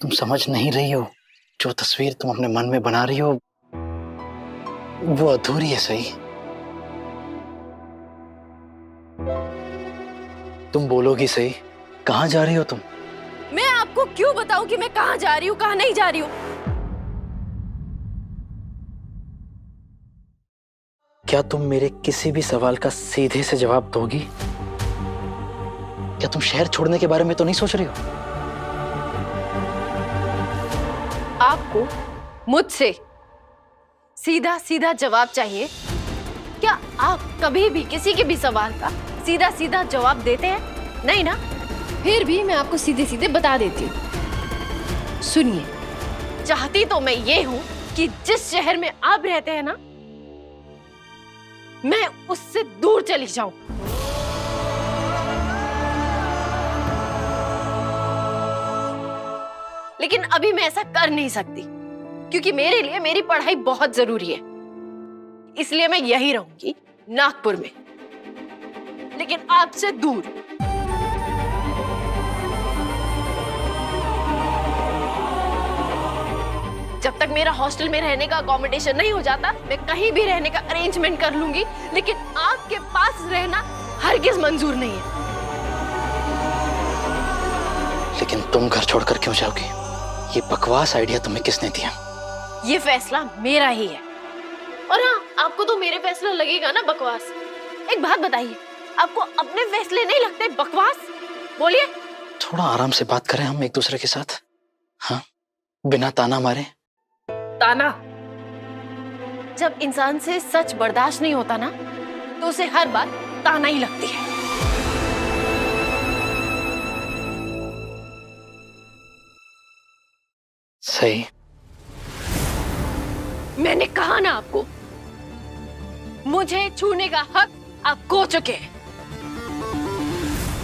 तुम समझ नहीं रही हो, जो तस्वीर तुम अपने मन में बना रही हो वो अधूरी है। सही, तुम बोलोगी सही, कहाँ जा रही हो तुम? मैं आपको क्यों बताऊं कि मैं कहाँ जा रही हूँ, कहाँ नहीं जा रही हूँ? क्या तुम मेरे किसी भी सवाल का सीधे से जवाब दोगी? क्या तुम शहर छोड़ने के बारे में तो नहीं सोच रही हो? आपको मुझसे सीधा सीधा जवाब चाहिए? क्या आप कभी भी किसी के भी सवाल का सीधा सीधा जवाब देते हैं? नहीं ना? फिर भी मैं आपको सीधे सीधे बता देती हूँ। सुनिए, चाहती तो मैं ये हूँ कि जिस शहर में आप रहते हैं ना, मैं उससे दूर चली जाऊं। लेकिन अभी मैं ऐसा कर नहीं सकती, क्योंकि मेरे लिए मेरी पढ़ाई बहुत जरूरी है। इसलिए मैं यही रहूंगी, नागपुर में, लेकिन आपसे दूर। जब तक मेरा हॉस्टल में रहने का अकोमोडेशन नहीं हो जाता, मैं कहीं भी रहने का अरेंजमेंट कर लूंगी, लेकिन आपके पास रहना हरगिज मंजूर नहीं है। लेकिन तुम घर छोड़कर क्यों जाओगी? ये बकवास आइडिया तुम्हें किसने दिया? ये फैसला मेरा ही है। और हाँ, आपको तो मेरे फैसला लगेगा ना बकवास। एक बात बताइए, आपको अपने फैसले नहीं लगते बकवास? बोलिए। थोड़ा आराम से बात करें हम एक दूसरे के साथ, हाँ, बिना ताना मारे। ताना? जब इंसान से सच बर्दाश्त नहीं होता ना, तो उसे हर बात ताना ही लगती है। सही, मैंने कहा ना आपको, मुझे छूने का हक आप खो चुके हैं।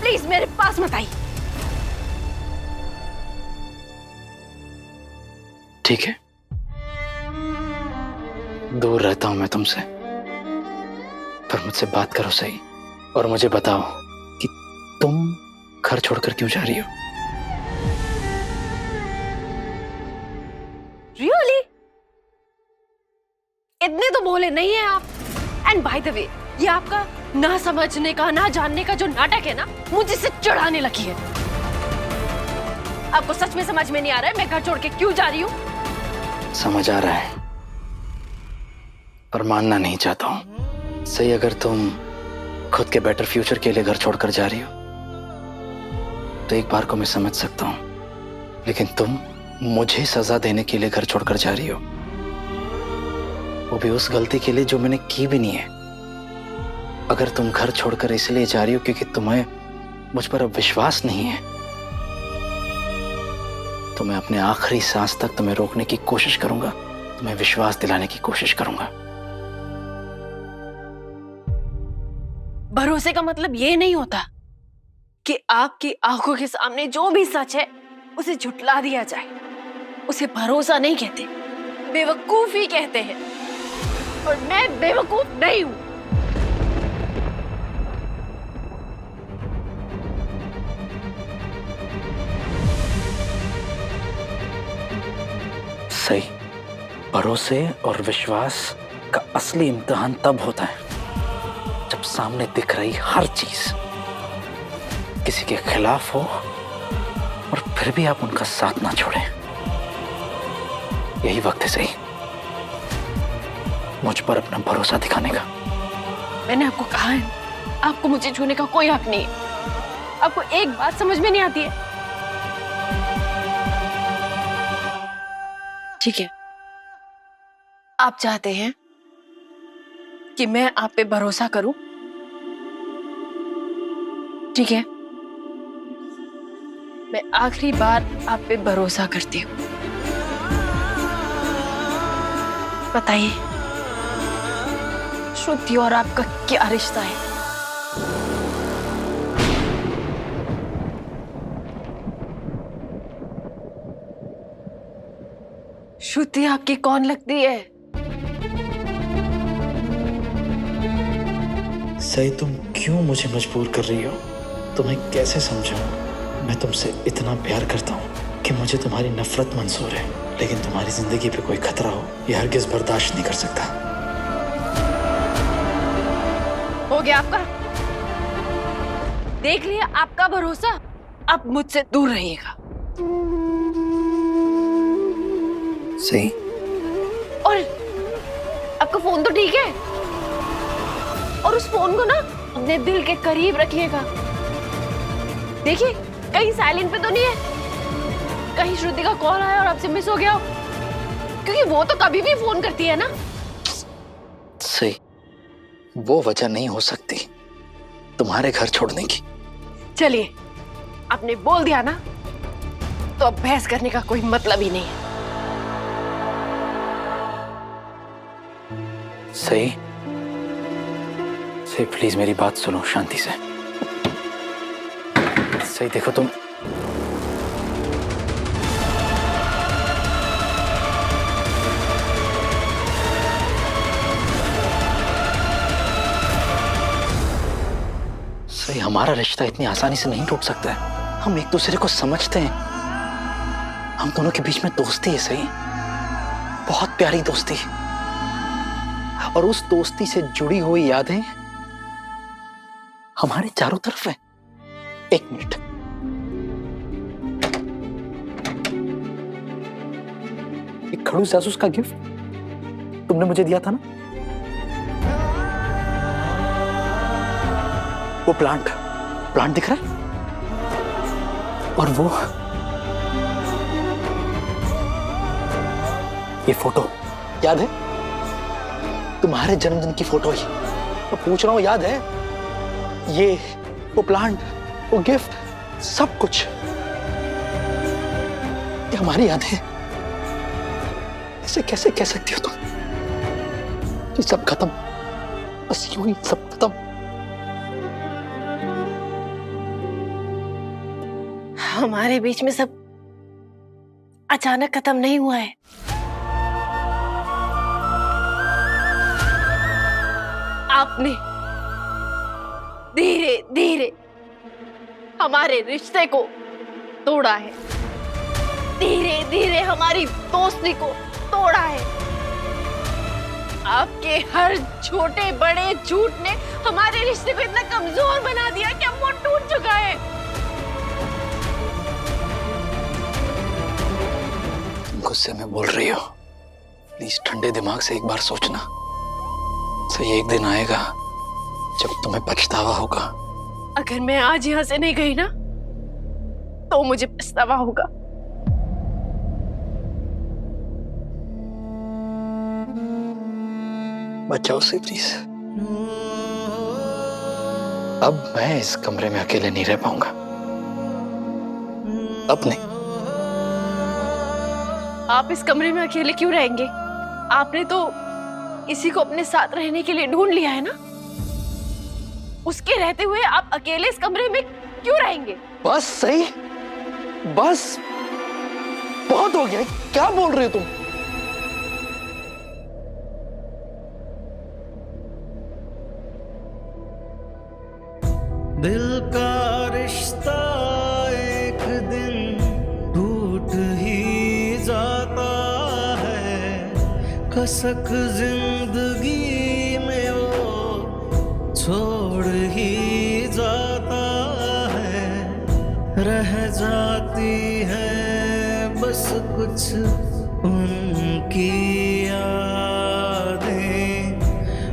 प्लीज मेरे पास मत आइए। ठीक है, दूर रहता हूं मैं तुमसे, पर मुझसे बात करो सही, और मुझे बताओ कि तुम घर छोड़कर क्यों जा रही हो? रियली? इतने तो भोले नहीं हैं आप। एंड बाय द वे, ये आपका ना समझने का, ना जानने का जो नाटक है ना, मुझे से चिढ़ाने लगी है। आपको सच में समझ में नहीं आ रहा है मैं घर छोड़ के क्यों जा रही हूँ? समझ आ रहा है, पर मानना नहीं चाहता हूं। सही, अगर तुम खुद के बेटर फ्यूचर के लिए घर छोड़कर जा रही हो तो एक बार को मैं समझ सकता हूं, लेकिन तुम मुझे सजा देने के लिए घर छोड़कर जा रही हो, वो भी उस गलती के लिए जो मैंने की भी नहीं है। अगर तुम घर छोड़कर इसलिए जा रही हो क्योंकि तुम्हें मुझ पर अब विश्वास नहीं है, तो मैं अपने आखिरी सांस तक तुम्हें रोकने की कोशिश करूंगा, तुम्हें विश्वास दिलाने की कोशिश करूंगा। भरोसे का मतलब ये नहीं होता कि आपकी आंखों के सामने जो भी सच है उसे झुठला दिया जाए। उसे भरोसा नहीं कहते, बेवकूफी कहते हैं, और मैं बेवकूफ नहीं हूं। सही, भरोसे और विश्वास का असली इम्तिहान तब होता है जब सामने दिख रही हर चीज किसी के खिलाफ हो और फिर भी आप उनका साथ ना छोड़ें। यही वक्त है सही मुझ पर अपना भरोसा दिखाने का। मैंने आपको कहा है, आपको मुझे छूने का कोई हक नहीं है। आपको एक बात समझ में नहीं आती है? ठीक है, आप चाहते हैं कि मैं आप पे भरोसा करूं? ठीक है, मैं आखिरी बार आप पे भरोसा करती हूं। बताइए, श्रुति और आपका क्या रिश्ता है? श्रुति आपकी कौन लगती है? सही, तुम क्यों मुझे मजबूर कर रही हो? तुम्हें कैसे समझाऊं? मैं तुमसे इतना प्यार करता हूं, कि मुझे तुम्हारी नफरत मंजूर है, लेकिन तुम्हारी जिंदगी पे कोई खतरा हो ये हरगिज बर्दाश्त नहीं कर सकता। हो गया आपका, देख लिया आपका भरोसा, अब मुझसे दूर रहिएगा। सही। और आपका फोन तो ठीक है, और उस फोन को ना अपने दिल के करीब रखिएगा। देखिए कहीं साइलेंट पे तो नहीं है, कहीं श्रुति का कॉल आया और आपसे मिस हो गया हो, क्योंकि वो तो कभी भी फोन करती है ना। सही, वो वजह नहीं हो सकती तुम्हारे घर छोड़ने की। चलिए, आपने बोल दिया ना, तो अब बहस करने का कोई मतलब ही नहीं है। सही, सही प्लीज मेरी बात सुनो शांति से। सही देखो तुम, सही हमारा रिश्ता इतनी आसानी से नहीं टूट सकता है। हम एक दूसरे को समझते हैं, हम दोनों के बीच में दोस्ती है। सही, बहुत प्यारी दोस्ती, और उस दोस्ती से जुड़ी हुई यादें हमारे चारों तरफ है। एक मिनट, एक खड़ूस जासूस का गिफ्ट तुमने मुझे दिया था ना, वो प्लांट दिख रहा है, और वो ये फोटो याद है, तुम्हारे जन्मदिन की फोटो ही मैं पूछ रहा हूं, याद है? ये वो प्लांट, वो गिफ्ट, सब कुछ ये हमारी याद है। ऐसे कैसे कह सकती हो तुम कि सब खत्म, बस यूं ही सब खत्म? हमारे बीच में सब अचानक खत्म नहीं हुआ है। आपने धीरे धीरे हमारे रिश्ते को तोड़ा है, धीरे धीरे हमारी दोस्ती को तोड़ा है। आपके हर छोटे बड़े झूठ ने हमारे रिश्ते को इतना कमजोर बना दिया कि अब वो टूट चुका है। गुस्से में बोल रही हो, प्लीज ठंडे दिमाग से एक बार सोचना। सही, एक दिन आएगा जब तुम्हें पछतावा होगा। अगर मैं आज यहाँ से नहीं गई ना, तो मुझे पछतावा होगा। बचाओ से प्लीज, अब मैं इस कमरे में अकेले नहीं रह पाऊंगा। अब नहीं। आप इस कमरे में अकेले क्यों रहेंगे? आपने तो किसी को अपने साथ रहने के लिए ढूंढ लिया है ना, उसके रहते हुए आप अकेले इस कमरे में क्यों रहेंगे? बस सही, बस बहुत हो गया। क्या बोल रही हो तुम? दिल का रिश्ता एक दिन टूट ही जाता है, कसक जिंदगी में वो छोड़ ही जाता है। रह जाती है बस कुछ उनकी यादें,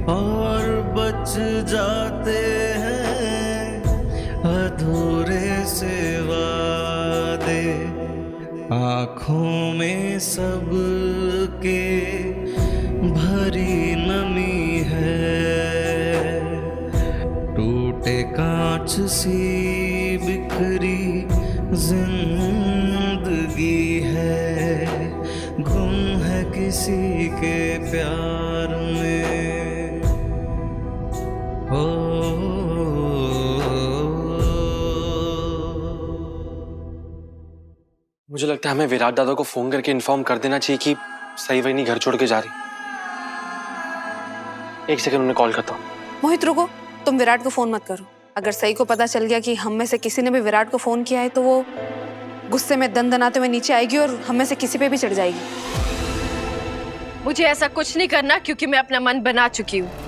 और बच जाते हैं अधूरे से वादे। आँखों में सब के भरी नमी है, टूटे कांच सी बिखरी जिंदगी है, गुम है किसी के प्यार में। हो मुझे लगता है हमें विराट दादा को फोन करके इन्फॉर्म कर देना चाहिए कि सही वही नहीं घर छोड़ के जा रही। एक सेकंड, उन्हें कॉल करता हूँ। मोहित रुको, तुम विराट को फोन मत करो। अगर सही को पता चल गया कि हम में से किसी ने भी विराट को फोन किया है तो वो गुस्से में दंदनाते हुए नीचे आएगी और हम में से किसी पे भी चढ़ जाएगी। मुझे ऐसा कुछ नहीं करना क्योंकि मैं अपना मन बना चुकी हूँ।